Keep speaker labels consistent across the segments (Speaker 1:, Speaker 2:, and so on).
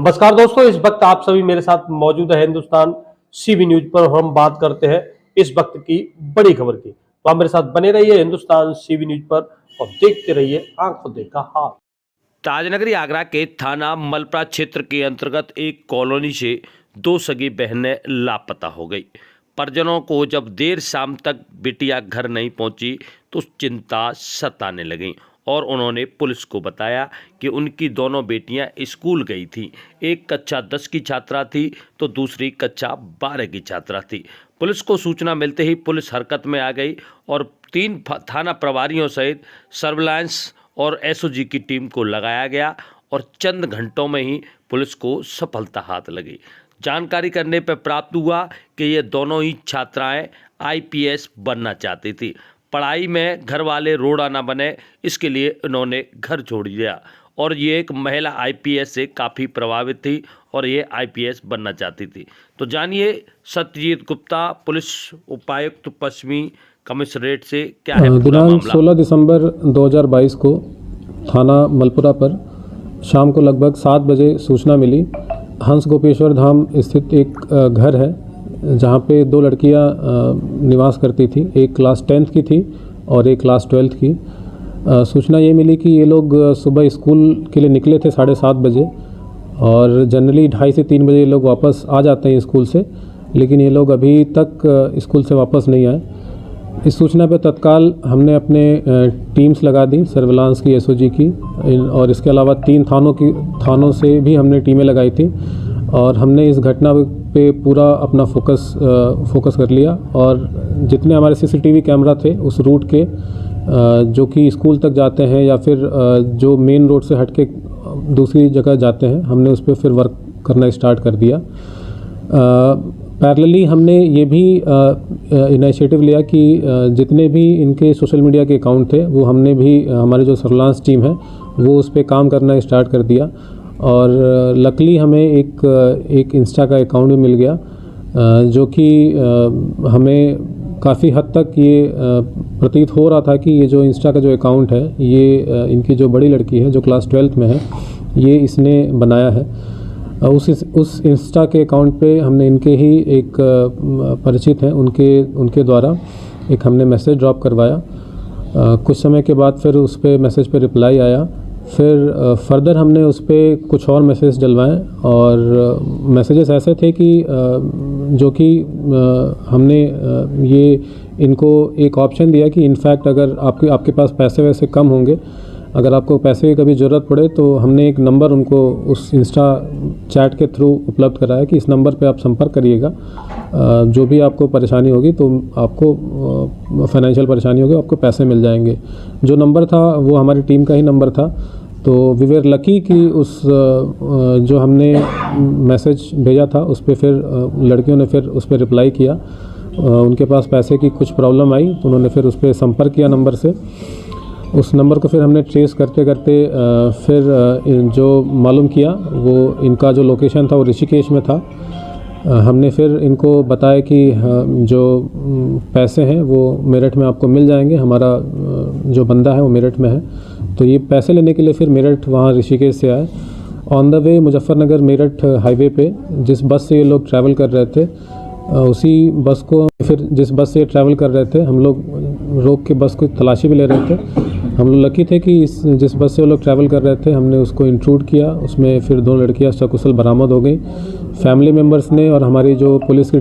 Speaker 1: नमस्कार दोस्तों, इस वक्त आप सभी मेरे साथ मौजूद है हिंदुस्तान सीबी न्यूज पर। हम बात करते हैं इस वक्त की बड़ी खबर की। तो आप मेरे साथ बने रहिए हिंदुस्तान सीबी न्यूज पर और देखते रहिए आंखों देखा हाल।
Speaker 2: ताजनगरी आगरा के थाना मलपरा क्षेत्र के अंतर्गत एक कॉलोनी से दो सगी बहनें लापता हो गई। परिजनों को जब देर शाम तक बिटिया घर नहीं पहुंची तो चिंता सताने लगी और उन्होंने पुलिस को बताया कि उनकी दोनों बेटियां स्कूल गई थी। एक कक्षा 10 की छात्रा थी तो दूसरी कक्षा 12 की छात्रा थी। पुलिस को सूचना मिलते ही पुलिस हरकत में आ गई और 3 थाना प्रभारियों सहित सर्विलांस और एसओजी की टीम को लगाया गया और चंद घंटों में ही पुलिस को सफलता हाथ लगी। जानकारी करने पर प्राप्त हुआ कि ये दोनों ही छात्राएं आईपीएस बनना चाहती थी। पढ़ाई में घर वाले रोड़ा ना बने, इसके लिए उन्होंने घर छोड़ दिया और ये एक महिला आईपीएस से काफ़ी प्रभावित थी और ये आईपीएस बनना चाहती थी। तो जानिए सत्यजीत गुप्ता, पुलिस उपायुक्त पश्चिमी कमिश्नरेट से, क्या है पूरा
Speaker 3: दिनांक
Speaker 2: मामला।
Speaker 3: 16 दिसंबर 2022 को थाना मलपुरा पर शाम को लगभग 7 बजे सूचना मिली। हंस गोपेश्वर धाम स्थित एक घर है जहाँ पे 2 लड़कियाँ निवास करती थी। एक क्लास 10th की थी और एक क्लास 12th की। सूचना ये मिली कि ये लोग सुबह स्कूल के लिए निकले थे 7:30 बजे और जनरली 2:30 से 3 बजे ये लोग वापस आ जाते हैं स्कूल से, लेकिन ये लोग अभी तक स्कूल से वापस नहीं आए। इस सूचना पे तत्काल हमने अपने टीम्स लगा दी, सर्विलांस की, एसओजी की, और इसके अलावा 3 थानों से भी हमने टीमें लगाई थी और हमने इस घटना पे पूरा अपना फोकस कर लिया और जितने हमारे सीसीटीवी कैमरा थे उस रूट के जो कि स्कूल तक जाते हैं या फिर जो मेन रोड से हट के दूसरी जगह जाते हैं, हमने उस पर फिर वर्क करना स्टार्ट कर दिया। पैरेलली हमने ये भी इनिशिएटिव लिया कि जितने भी इनके सोशल मीडिया के अकाउंट थे वो हमने भी, हमारे जो सर्विलांस टीम है वो उस पर काम करना स्टार्ट कर दिया और लकली हमें एक इंस्टा का अकाउंट भी मिल गया जो कि हमें काफ़ी हद तक ये प्रतीत हो रहा था कि ये जो इंस्टा का जो अकाउंट है ये इनकी जो बड़ी लड़की है जो क्लास 12th में है ये इसने बनाया है। उस इंस्टा के अकाउंट पे हमने इनके ही एक परिचित हैं उनके द्वारा एक हमने मैसेज ड्रॉप करवाया। कुछ समय के बाद फिर उस पर मैसेज पे रिप्लाई आया। फिर फर्दर हमने उस पर कुछ और मैसेज डलवाएं और मैसेजेस ऐसे थे कि जो कि हमने ये इनको एक ऑप्शन दिया कि इनफैक्ट अगर आपके पास पैसे वैसे कम होंगे, अगर आपको पैसे की कभी ज़रूरत पड़े तो हमने एक नंबर उनको उस इंस्टा चैट के थ्रू उपलब्ध कराया कि इस नंबर पे आप संपर्क करिएगा। जो भी आपको परेशानी होगी तो आपको फाइनेंशियल परेशानी होगी, आपको पैसे मिल जाएंगे। जो नंबर था वो हमारी टीम का ही नंबर था। तो वी वर लकी कि उस जो हमने मैसेज भेजा था उस पर फिर लड़कियों ने फिर उस पर रिप्लाई किया। उनके पास पैसे की कुछ प्रॉब्लम आई तो उन्होंने फिर उस पर संपर्क किया नंबर से। उस नंबर को फिर हमने ट्रेस करते करते फिर जो मालूम किया वो इनका जो लोकेशन था वो ऋषिकेश में था। हमने फिर इनको बताया कि जो पैसे हैं वो मेरठ में आपको मिल जाएंगे, हमारा जो बंदा है वो मेरठ में है। तो ये पैसे लेने के लिए फिर मेरठ वहाँ ऋषिकेश से आए। On the way Muzaffarnagar Meerut highway पे जिस बस से ये लोग ट्रैवल कर रहे थे उसी बस को फिर जिस बस से ट्रैवल कर रहे थे हम लोग रोक के बस को तलाशी भी ले रहे थे। हम लोग लकी थे कि जिस बस से वो लोग ट्रैवल कर रहे थे हमने उसको इंट्रूड किया, उसमें फिर 2 लड़कियां सकुशल बरामद हो गई। फैमिली मेम्बर्स ने और हमारी जो पुलिस की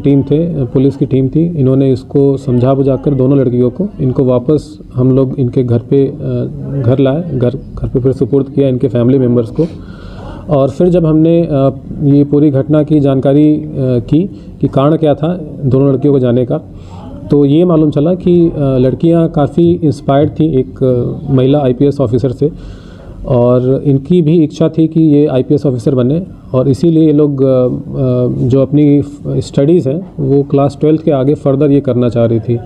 Speaker 3: टीम थी, इन्होंने इसको समझा बुझाकर दोनों लड़कियों को इनको वापस हम लोग इनके घर लाए, घर पे फिर सुपुर्द किया इनके फैमिली मेम्बर्स को। और फिर जब हमने ये पूरी घटना की जानकारी की कि कारण क्या था दोनों लड़कियों को जाने का, तो ये मालूम चला कि लड़कियां काफ़ी इंस्पायर्ड थी एक महिला आईपीएस ऑफिसर से और इनकी भी इच्छा थी कि ये आईपीएस ऑफिसर बने और इसीलिए ये लोग जो अपनी स्टडीज़ हैं वो क्लास 12th के आगे फर्दर ये करना चाह रही थी।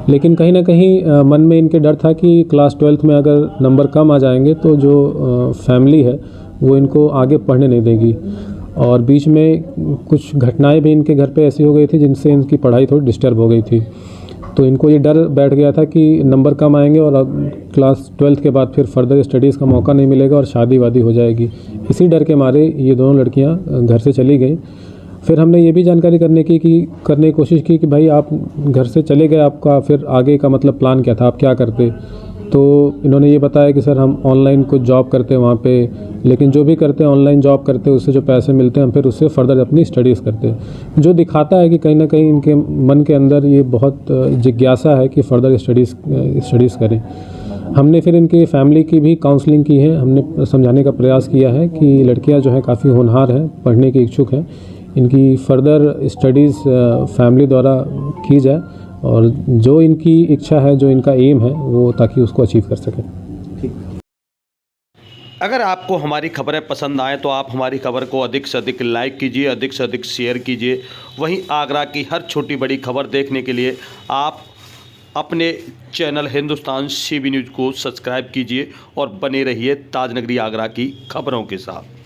Speaker 3: लेकिन कहीं ना कहीं मन में इनके डर था कि क्लास 12th में अगर नंबर कम आ जाएंगे तो जो फैमिली है वो इनको आगे पढ़ने नहीं देगी। और बीच में कुछ घटनाएं भी इनके घर पे ऐसी हो गई थी जिनसे इनकी पढ़ाई थोड़ी डिस्टर्ब हो गई थी। तो इनको ये डर बैठ गया था कि नंबर कम आएंगे और अब क्लास 12th के बाद फिर फर्दर स्टडीज़ का मौका नहीं मिलेगा और शादी वादी हो जाएगी। इसी डर के मारे ये दोनों लड़कियां घर से चली गई। फिर हमने ये भी जानकारी करने की कोशिश की कि भाई आप घर से चले गए, आपका फिर आगे का मतलब प्लान क्या था, आप क्या करते। तो इन्होंने ये बताया कि सर हम ऑनलाइन कुछ जॉब करते हैं वहाँ पे, लेकिन जो भी करते हैं ऑनलाइन जॉब करते हैं, उससे जो पैसे मिलते हैं हम फिर उससे फर्दर अपनी स्टडीज़ करते हैं। जो दिखाता है कि कहीं ना कहीं इनके मन के अंदर ये बहुत जिज्ञासा है कि फ़र्दर स्टडीज़ करें। हमने फिर इनकी फैमिली की भी काउंसलिंग की है। हमने समझाने का प्रयास किया है कि लड़कियां जो है काफ़ी होनहार हैं, पढ़ने की इच्छुक हैं, इनकी फ़र्दर स्टडीज़ फैमिली द्वारा की जाए और जो इनकी इच्छा है, जो इनका एम है, वो ताकि उसको अचीव कर सकें।
Speaker 2: अगर आपको हमारी खबरें पसंद आए तो आप हमारी खबर को अधिक से अधिक लाइक कीजिए, अधिक से अधिक शेयर कीजिए। वहीं आगरा की हर छोटी बड़ी खबर देखने के लिए आप अपने चैनल हिंदुस्तान सीबी न्यूज़ को सब्सक्राइब कीजिए और बने रहिए ताजनगरी आगरा की खबरों के साथ।